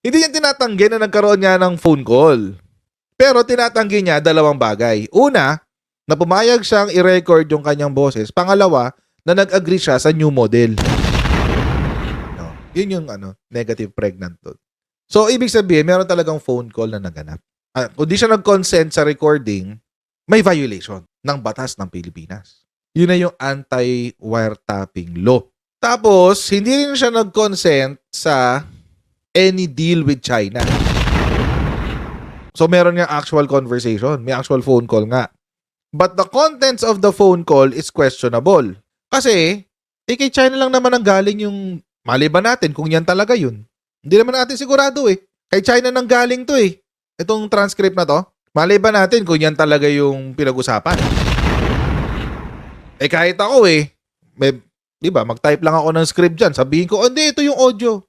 Hindi niya tinatanggi na nagkaroon niya ng phone call. Pero tinatanggi niya dalawang bagay. Una, na pumayag siyang i-record yung kanyang boses. Pangalawa, na nag-agree siya sa new model. No, yun yung negative pregnant doon. So, ibig sabihin, meron talagang phone call na naganap. Kung di siya nag-consent sa recording, may violation ng batas ng Pilipinas. Yun na yung anti-wiretapping law. Tapos, hindi rin siya nag-consent sa any deal with China. So, meron nga actual conversation. May actual phone call nga. But the contents of the phone call is questionable. Kasi, kay China lang naman ang galing yung maliban natin kung yan talaga yun. Hindi naman natin sigurado eh. Kay China nang galing to eh. Itong transcript na to. Maliban natin kung yan talaga yung pinag-usapan. Kahit ako di ba, mag-type lang ako ng script dyan. Sabihin ko, hindi, ito yung audio.